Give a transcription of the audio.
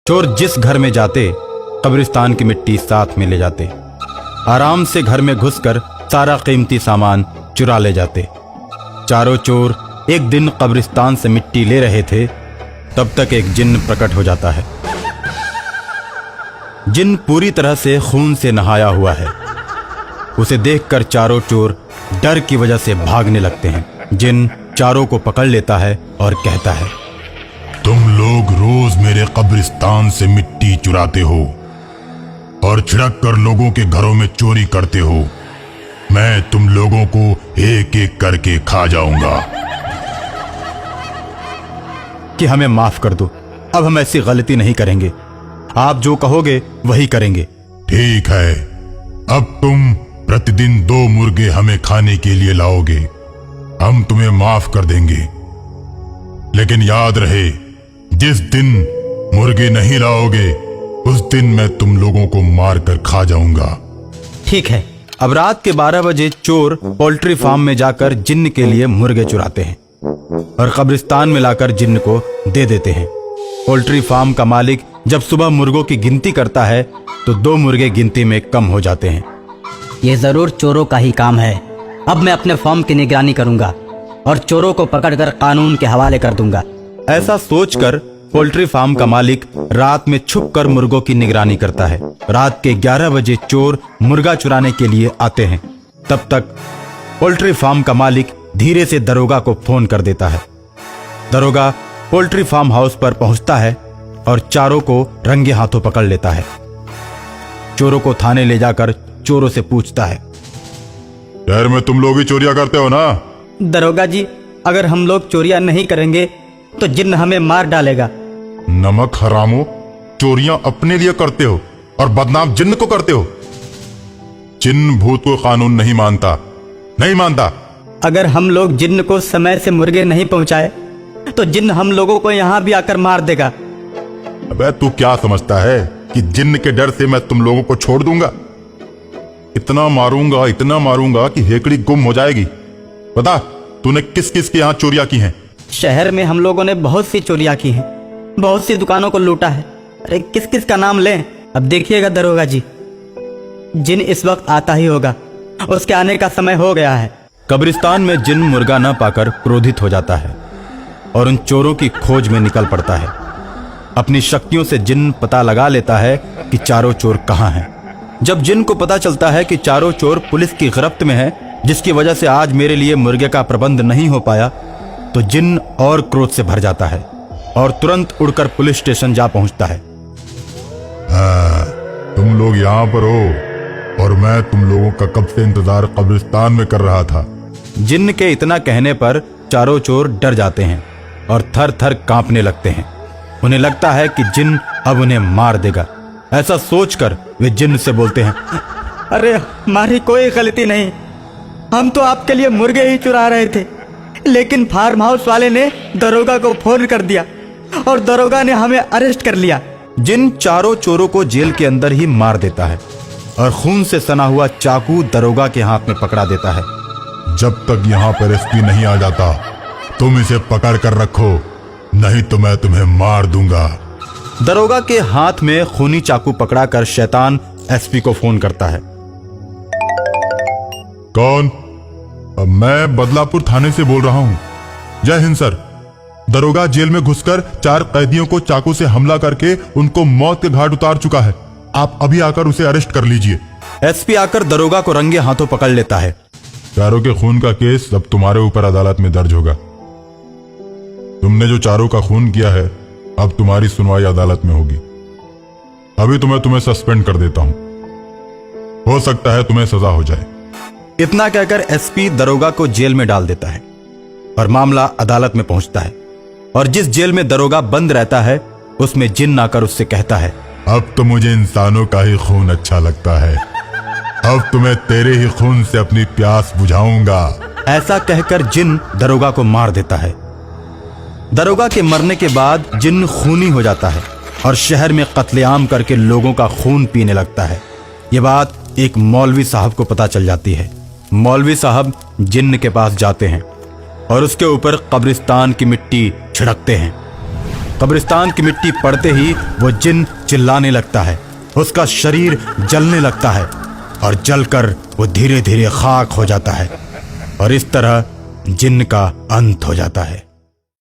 चोर जिस घर में जाते कब्रिस्तान की मिट्टी साथ में ले जाते। आराम से घर में घुसकर सारा कीमती सामान चुरा ले जाते। चारों चोर एक दिन कब्रिस्तान से मिट्टी ले रहे थे, तब तक एक जिन्न प्रकट हो जाता है। जिन्न पूरी तरह से खून से नहाया हुआ है। उसे देखकर चारों चोर डर की वजह से भागने लगते हैं। जिन्न चारों को पकड़ लेता है और कहता है, तुम लोग रोज मेरे कब्रिस्तान से मिट्टी चुराते हो और छिड़क कर लोगों के घरों में चोरी करते हो। मैं तुम लोगों को एक एक करके खा जाऊंगा। कि हमें माफ कर दो, अब हम ऐसी गलती नहीं करेंगे। आप जो कहोगे वही करेंगे। ठीक है, अब तुम प्रतिदिन 2 मुर्गे हमें खाने के लिए लाओगे। हम तुम्हें माफ कर देंगे, लेकिन याद रहे, जिस दिन मुर्गे नहीं लाओगे उस दिन मैं तुम लोगों को मार कर खा जाऊंगा। ठीक है। अब रात के 12 बजे चोर पोल्ट्री फार्म में जाकर जिन्न के लिए मुर्गे चुराते हैं और कब्रिस्तान में लाकर जिन्न को दे देते हैं। पोल्ट्री फार्म का मालिक जब सुबह मुर्गों की गिनती करता है तो 2 मुर्गे गिनती में कम हो जाते हैं। ये जरूर चोरों का ही काम है। अब मैं अपने फार्म की निगरानी करूंगा और चोरों को पकड़कर कानून के हवाले कर दूंगा। ऐसा सोचकर पोल्ट्री फार्म का मालिक रात में छुपकर मुर्गों की निगरानी करता है। रात के 11 बजे चोर मुर्गा चुराने के लिए आते हैं। तब तक पोल्ट्री फार्म का मालिक धीरे से दरोगा को फोन कर देता है। दरोगा पोल्ट्री फार्म हाउस पर पहुंचता है और चारों को रंगे हाथों पकड़ लेता है। चोरों को थाने ले जाकर चोरों से पूछता है, शहर में तुम लोग ही चोरियां करते हो ना? दरोगा जी, अगर हम लोग चोरियां नहीं करेंगे तो जिन्न हमें मार डालेगा। नमक हरामो, चोरियां अपने लिए करते हो और बदनाम जिन्न को करते हो। जिन्न भूत को कानून नहीं मानता, नहीं मानता। अगर हम लोग जिन्न को समय से मुर्गे नहीं पहुंचाए तो जिन्न हम लोगों को यहाँ भी आकर मार देगा। अबे तू क्या समझता है कि जिन्न के डर से मैं तुम लोगों को छोड़ दूंगा? इतना मारूंगा कि हेकड़ी गुम हो जाएगी। बता, तूने किस किस के यहाँ चोरियां की हैं? शहर में हम लोगों ने बहुत सी चोरियां की हैं, बहुत सी दुकानों को लूटा है। अरे किस किस का नाम लें? अब देखिएगा दरोगा जी, जिन्न इस वक्त आता ही होगा। उसके आने का समय हो गया है। कब्रिस्तान में जिन्न मुर्गा न पाकर क्रोधित हो जाता है और उन चोरों की खोज में निकल पड़ता है। अपनी शक्तियों से जिन्न पता लगा लेता है कि चारों चोर कहाँ हैं। जब जिन्न को पता चलता है कि चारों चोर पुलिस की गिरफ्त में हैं, जिसकी वजह से आज मेरे लिए मुर्गे का प्रबंध नहीं हो पाया, तो जिन्न और क्रोध से भर जाता है और तुरंत उड़कर पुलिस स्टेशन जा पहुंचता है। तुम लोग यहाँ पर हो और मैं तुम लोगों का कब से इंतजार कब्रिस्तान में कर रहा था। जिन्न के इतना कहने पर चारों चोर डर जाते हैं और थर थर कांपने लगते हैं। उन्हें लगता है कि जिन्न अब उन्हें मार देगा। ऐसा सोचकर वे जिन्न से बोलते हैं, अरे हमारी कोई गलती नहीं, हम तो आपके लिए मुर्गे ही चुरा रहे थे, लेकिन फार्म हाउस वाले ने दरोगा को फोन कर दिया और दरोगा ने हमें अरेस्ट कर लिया। जिन्न चारों चोरों को जेल के अंदर ही मार देता है और खून से सना हुआ चाकू दरोगा के हाथ में पकड़ा देता है। जब तक यहाँ पर एसपी नहीं आ जाता तुम इसे पकड़ कर रखो, नहीं तो मैं तुम्हें मार दूंगा। दरोगा के हाथ में खूनी चाकू पकड़ाकर शैतान एसपी को फोन करता है। कौन? मैं बदलापुर थाने से बोल रहा हूँ। जय हिंद सर। दरोगा जेल में घुसकर 4 कैदियों को चाकू से हमला करके उनको मौत के घाट उतार चुका है। आप अभी आकर उसे अरेस्ट कर लीजिए। एसपी आकर दरोगा को रंगे हाथों पकड़ लेता है। चारों के खून का केस अब तुम्हारे ऊपर अदालत में दर्ज होगा। तुमने जो चारों का खून किया है अब तुम्हारी सुनवाई अदालत में होगी। अभी तुम्हें सस्पेंड कर देता हूं, हो सकता है तुम्हें सजा हो जाए। इतना कहकर एसपी दरोगा को जेल में डाल देता है और मामला अदालत में पहुंचता है। और जिस जेल में दरोगा बंद रहता है उसमें जिन्न आकर उससे कहता है, अब तो मुझे इंसानों का ही खून अच्छा लगता है। अब तुम्हें तेरे ही खून से अपनी प्यास बुझाऊंगा। ऐसा कहकर जिन्न दरोगा को मार देता है। दरोगा के मरने के बाद जिन्न खूनी हो जाता है और शहर में कत्लेआम करके लोगों का खून पीने लगता है। ये बात एक मौलवी साहब को पता चल जाती है। मौलवी साहब जिन्न के पास जाते हैं और उसके ऊपर कब्रिस्तान की मिट्टी छिड़कते हैं। कब्रिस्तान की मिट्टी पड़ते ही वो जिन चिल्लाने लगता है, उसका शरीर जलने लगता है और जलकर वो धीरे धीरे खाक हो जाता है और इस तरह जिन्न का अंत हो जाता है।